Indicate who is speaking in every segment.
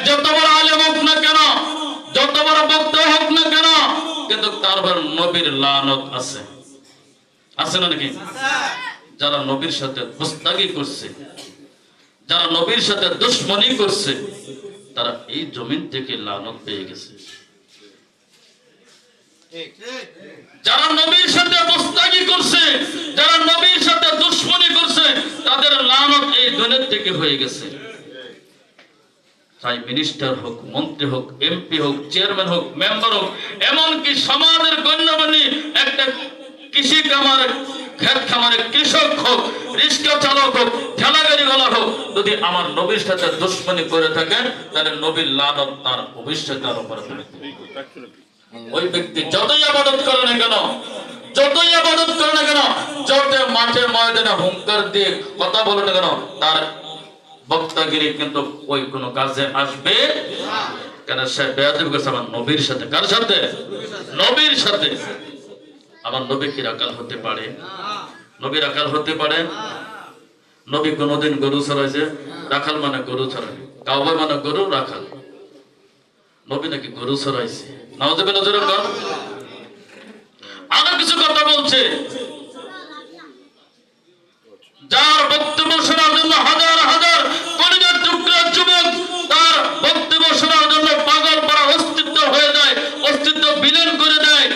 Speaker 1: যত বড় আলেম হোক না কেন, যত বড় বক্তা হোক না কেন, কিন্তু তার উপর নবীর লানত আছে, আছে না নাকি? যারা নবীর সাথে গুস্তাখি করছে, যারা নবীর সাথে দুশমনি করছে, তারা এই জমিন থেকে লানত পেয়ে গেছে। যারা নবীর সাথে গুস্তাখি করছে, যারা নবীর সাথে দুশমনি করছে, তাদের লানত এই দুনিয়া থেকে হয়ে গেছে। চাই মিনিস্টার হোক, মন্ত্রী হোক, এমপি হোক, চেয়ারম্যান হোক, মেম্বার হোক, এমনকি সমাজের গণ্যমান্য একটা কৃষি খামারে, ক্ষেত খামারে কৃষক হোক, রিক্সা চালক হোক, ঠেলা গাড়ি ওয়ালা হোক, যদি আমার নবীর সাথে দুশমনি করে থাকে, তাহলে নবীর লানত তার ভবিষ্যৎ তার উপরে পড়বে। ওই ব্যক্তি যতই ইবাদত করে না কেন, যতই ইবাদত করে না কেন, যত মাঠে ময়দানে হুঙ্কার দিয়ে কথা বলে না কেন, তার বক্তাগিরি কিন্তু ওই কোনো কাজে আসবে না। কেন? সে বেয়াদবি করছে আমার নবীর সাথে। কার সাথে? নবীর সাথে। আমার নবী কি রাখাল হতে পারে? নবী রাখাল হতে পারে? নবী কোনদিন গরু চড়াইছে? রাখাল মানে গরু চড়াই, কাউবা মানে গরু, রাখাল। নবী নাকি গরু চড়াইছে? নাউযুবিল্লাহ। জোরে বল। আরো কিছু কথা বলছে, যার বক্তব্য শোনার জন্য হাজার হাজার কলিজার টুকরা যুবক তার বক্তব্য শোনার জন্য পাগল পারা অস্তিত্ব হয়ে যায়, অস্তিত্ব বিলীন করে দেয়।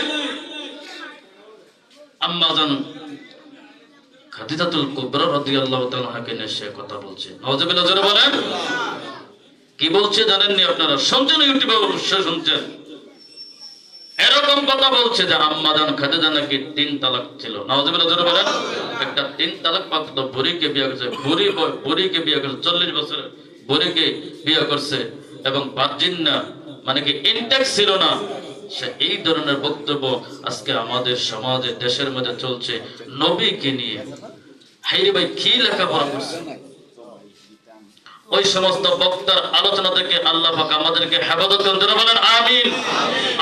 Speaker 1: আম্মা জান খাদিজাতুল কুবরা রাদিয়াল্লাহু তাআলা হাকে নিয়ে সে কথা বলছে। নাউযুবিল্লাহ। জোরে বলেন। কি বলছে জানেননি আপনারা? শুনছেন? ইউটিউবে অবশ্যই শুনছেন। এরকম কথা বলছে যে আম্মা জান খাদিজা নাকি 3 তালাক ছিল। নাউযুবিল্লাহ। জোরে বলেন। একটা 3 তালাক প্রাপ্ত বুড়িকে বিয়ে করছে, বুড়িকে বিয়ে করছে, 40 বছর বুড়িকে বিয়ে করছে, এবং ভার্জিন না, মানে কি ইনটেক্স ছিল না। সে এই ধরনের বক্তব্য আজকে আমাদের সমাজে, দেশের মধ্যে চলছে নবীকে নিয়ে। হাইরে ভাই, কি লেখাপড়া করছে? ওই সমস্ত বক্তার আলোচনা থেকে আল্লাহ পাক আমাদেরকে হেফাজত করুন। যারা বলেন আমিন।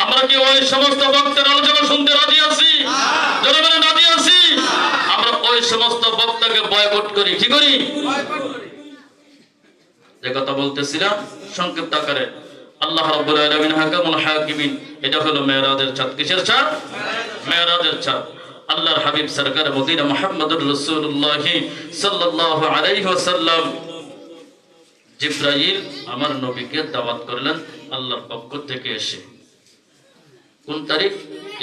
Speaker 1: আমরা কি ওই সমস্ত বক্তার আলোচনা শুনতে রাজি আছি? যারা বলেন রাজি আছি। আমরা ওই সমস্ত বক্তাকে বয়কট করি। কি করি? যে কথা বলতেছিলাম সংক্ষিপ্ত আকারে, আল্লাহ রাব্বুল আলামিন হাকামুল হাকিমিন, এটা হলো মেরাজের চাঁদ। কিসের চাঁদ? মেরাজের চাঁদ। আল্লাহর হাবিব সরকার মদিনা মুহাম্মদুর রাসূলুল্লাহ সাল্লাল্লাহু আলাইহি ওয়াসাল্লাম জিবরাইল আমার নবীকে দাওয়াত করলেন আল্লাহর পক্ষ থেকে এসে। কোন তারিখ?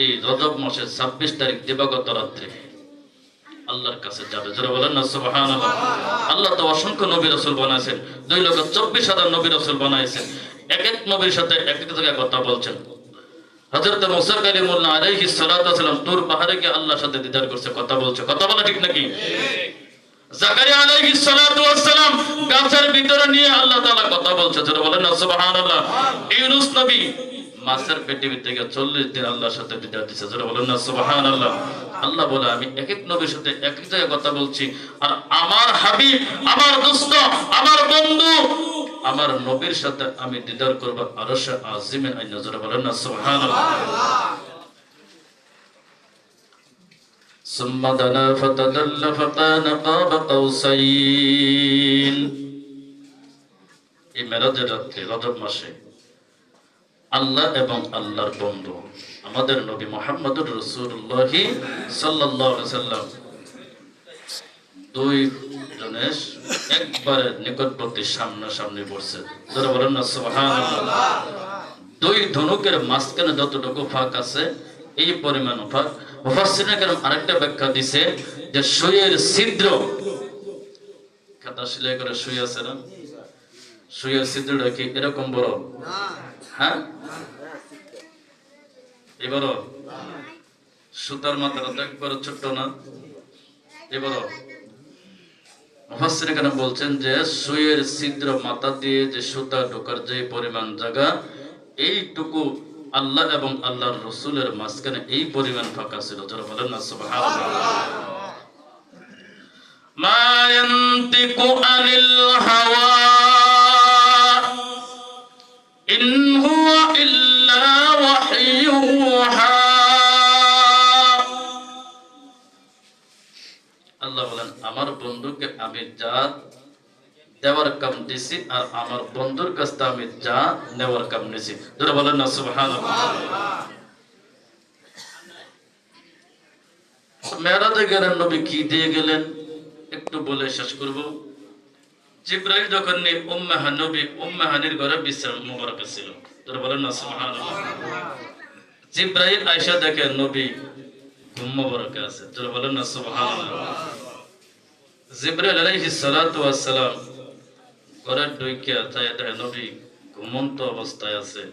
Speaker 1: এই রজব মাসের 26 তারিখ দিবাগত রাত্রে আল্লাহর কাছে যাবে। যারা বলেন না সুবহানাল্লাহ। আল্লাহ তো অসংখ্য নবী রাসূল বানাইছেন, 2,24,000 নবী রাসূল বানাইছেন। এক এক নবীর সাথে এক এক জায়গায় কথা বলছেন। হযরত মুসা কালিমুল্লাহ আলাইহিস সালাতু ওয়াস সালাম তুর পাহাড়ে গিয়ে আল্লাহর সাথে দিদার করছে, কথা বলছে। কথা বলা ঠিক নাকি? জাকারিয়া আলাইহিস সালাতু ওয়াস সালাম গাছের ভিতরে নিয়ে আল্লাহ তাআলা কথা বলছে। যারা বলেন না সুবহানাল্লাহ। ইউনূস নবী মাছের পেটে থেকে 40 দিন আল্লাহর সাথে দিদার দিয়েছে। যারা বলেন না সুবহানাল্লাহ। আল্লাহ বলে আমি এক এক নবীর সাথে এক এক জায়গায় কথা বলছি, আর আমার হাবিব, আমার দোস্ত, আমার বন্ধু, আমার নবীর সাথে আমি দিদার করব আরশে আজিমে আইনা। যারা বলেন না সুবহানাল্লাহ। ثم دنا فتدل فكان قاب قوسين। এই মেরাজের রাতে রজব মাসে আল্লাহ এবং আল্লাহর বন্ধু আমাদের নবী মুহাম্মদুর রাসূলুল্লাহ সাল্লাল্লাহু আলাইহি ওয়াসাল্লাম দুই জনে একবারে নিকটবর্তী সামনাসামনি বসছে। যারা বলেন না সুবহানাল্লাহ। দুই ধনুকের মাঝখানে যতটুকু ফাঁক আছে এই পরিমাণ ফাঁক। মুফাসসিরিনে কেরাম আরেকটা ব্যাখ্যা দিছে যে সুইয়ের ছিদ্র, খাতা সেলাই করে সুই আছে না, সুইয়ের ছিদ্রটা কি এরকম বড়? হ্যাঁ, এবার সুতার মাথাটা তো একবারে ছোট্ট না, এবার মুফাসসিরিনে কেরাম বলছেন যে সুইয়ের ছিদ্র মাথা দিয়ে যে সুতা ঢোকার যে পরিমাণ জায়গা, এইটুকু আল্লাহ এবং আল্লাহর রাসূলের মাঝখানে এই পরিমাণ ফাঁকা ছিল। যারা বলেন না সুবহানাল্লাহ। মা ইয়ানতিকু আনিল হাওয়া ইন হুয়া ইল্লা ওয়াহয়ুহা। আল্লাহ বলেন আমার বন্ধুকে আমি যা দেওয়ার কাম দিছি আর আমার বন্ধুর কাছ থেকে আমি যা নেওয়ার কাম নিছি। যারা বলেন না সুবহানাল্লাহ। মেরাজে গেলেন, নবী কি দিয়ে গেলেন একটু বলে শেষ করব। জিবরাইল যখন উম্মে হানির ঘরে বিশ্রাম মুবারক ছিল। যারা বলেন না সুবহানাল্লাহ। জিবরাইল আয়েশা দেখেন নবী ঘুম মুবারকে আছে। যারা বলেন না সুবহানাল্লাহ। জিবরাইল আলাইহিস সালাতু ওয়াস সালাম ঘরে ঢুকে তাই নবী ঘুমন্ত অবস্থায় আছে।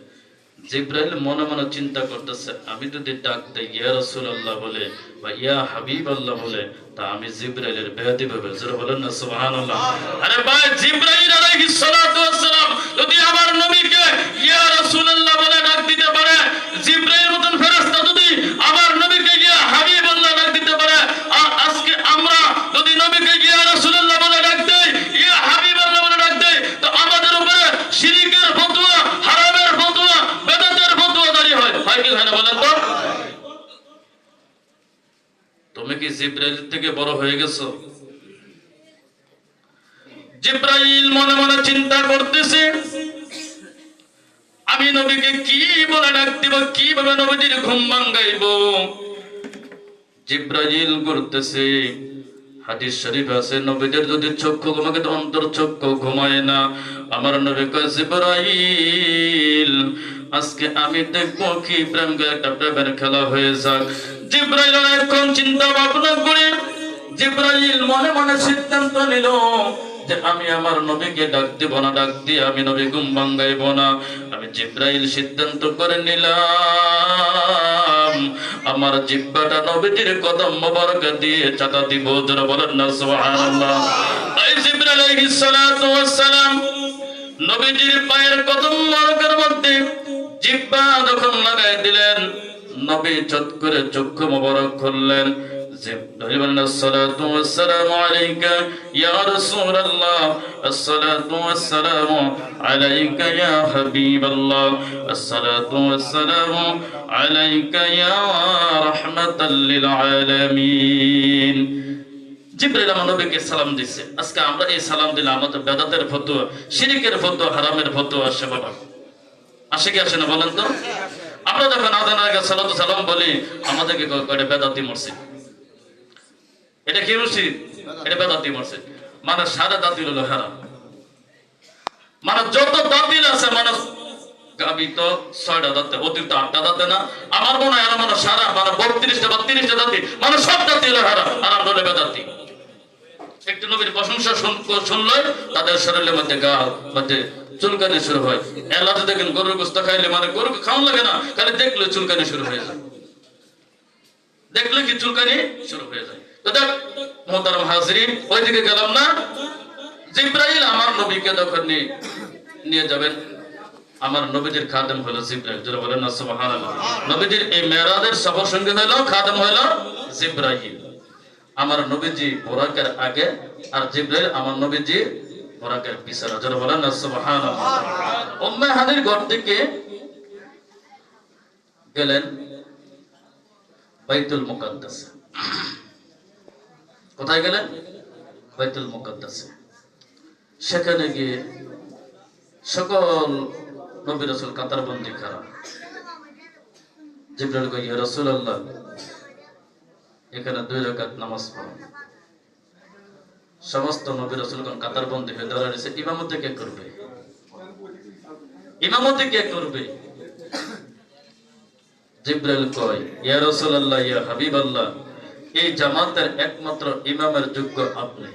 Speaker 1: জিবরাইল মনে মনে চিন্তা করতেছে, আমি যদি ডাক দেই ইয়া রাসূলুল্লাহ বলে বা ইয়া হাবিবাল্লাহ বলে, তা আমি জিবরাইলের বেয়াদবি হবে। যারা বলেন না সুবহানাল্লাহ। আরে ভাই, জিবরাইল আলাইহিস সালাতু ওয়াস সালাম যদি আমার নবীকে ইয়া রাসূলুল্লাহ বলে ডাক দিতে পারে, জিবরাইল মতন ফেরেশতা যদি আমার নবীকে ইয়া হাবিবাল্লাহ ডাক দিতে পারে, আর আজকে আমরা যদি নবীকে ইয়া রাসূলুল্লাহ বলে ডাক দেই, ইয়া হাবিবাল্লাহ বলে ডাক দেই, তো আমাদের উপরে শিরকের ফতোয়া, হারামের ফতোয়া, বেদাতের ফতোয়া জারি হয়। হয় কি হয় না বলেন তো? তুমি কি জিবরাইল থেকে বড় হয়ে গেছো? জিবরাইল মনে মনে চিন্তা করতেছে, আমি নবীকে কি বলে ডাক দিব, কিভাবে নবীর ঘুম ভাঙাইব। জিবরাইল করতেছে, হাদিস শরীফ আছে নবীদের যদি চক্ষু ঘুমাকে তো অন্তর চক্ষু ঘুমায় না। আমার নবী কয়, জিবরাইল আজকে আমি দেখবো কি প্রেমকে একটা প্রেমের খেলা হয়ে যাক। জিবরাইল অনেকক্ষণ চিন্তা ভাবনা করে জিবরাইল মনে মনে সিদ্ধান্ত নিল যে আমি আমার নবীকে ডাক দিব না, ডাক দিয়ে আমি নবী ঘুম ভাঙাইব না। আমি জিবরাইল সিদ্ধান্ত করে নিলাম আমার জিহ্বাটা নবীজির কদম মোবারক দিয়ে চাটা দিব। যারা বলেন না সুবহানাল্লাহ। এই জিবরাইল আলাইহিস সালাতু ওয়াস সালাম নবীজির পায়ের কদম মোবারকের মধ্যে জিহ্বা যখন লাগাই দিলেন, নবী চট করে চক্ষু মোবারক খুললেন। জিবরাইল বলেন, আসসালাতু ওয়াসসালামু আলাইকা ইয়া রাসূলুল্লাহ, আসসালাতু ওয়াসসালামু আলাইকা ইয়া হাবিবাল্লাহ, আসসালাতু ওয়াসসালামু আলাইকা ইয়া রাহমাতাল লিল আলামিন। জিবরাইল আমার নবীকে সালাম দিছে। আজকে আমরা এই সালাম দিলে আমাদের বেদাতের ফতোয়া, শিরকের ফতোয়া, হারামের ফতোয়া আসে। বাবা আসে কি আসে না বলেন তো? আমরা যখন আযানের আগে সালাতু সালাম বলি, আমাদেরকে কয় বেদাতি মসজিদ। এটা কি মসজিদ? এটা বেদাতি মসজিদ। মানে সারা দাঁতিল হলো হারাম। মানে যত দাঁতিল আছে, মানে গাবি তো 6টা দাঁতে, অতিরিক্ত 8টা দাঁতে না। আমার মনে হয় মানে সারা মানে 32টা বা 30টা দাঁতি, মানে সব দাঁতি হলো হারাম। হারাম হলো বেদাতি। একটু নবীর প্রশংসা শুনলে তাদের শরীরের মধ্যে গা মধ্যে চুলকানি শুরু হয়। এলাতে দেখেন গরুর গোশত খাইলে মানে গরু খাওয়ান লাগে না, খালি দেখলে চুলকানি শুরু হয়ে যায়। দেখলে কি চুলকানি শুরু হয়ে যায়। তো দেখ মুহতারাম হাজরিন, ওইদিকে গেলাম না। জিবরাইল আমার নবীকে যখন নিয়ে যাবেন, আমার নবীজির খাদেম হলো জিবরাইল। যারা বলেন না সুবহানাল্লাহ। নবীজির এই মেরাজের সফর সঙ্গী হলো, খাদেম হলো জিবরাইল। আমার নবীজি বোরাকের আগে আর জিবরাইল আমার নবীজি বোরাকের পিছনে। যারা বলেন না সুবহানাল্লাহ। উম্মে হানির ঘর থেকে গেলেন বাইতুল মুকাদ্দাসে। কোথায় গেলেন? বাইতুল মুকাদ্দাসে। সেখানে গিয়ে সকল নবী রাসূল কাতারবন্দি খারাপ। জিবরাইল কয়, ইয়া রাসূলুল্লাহ, এখানে 2 রাকাত নামাজ পড়ো। সমস্ত নবী রাসূলগণ কাতারবন্দি হয়ে দাঁড়িয়েছে। ইমামতি কে করবে? ইমামতি কে করবে? জিবরাইল কয়, ইয়া রাসূলুল্লাহ, ইয়া হাবিবাল্লাহ, এই জামাতের একমাত্র ইমামের যোগ্য আপনি।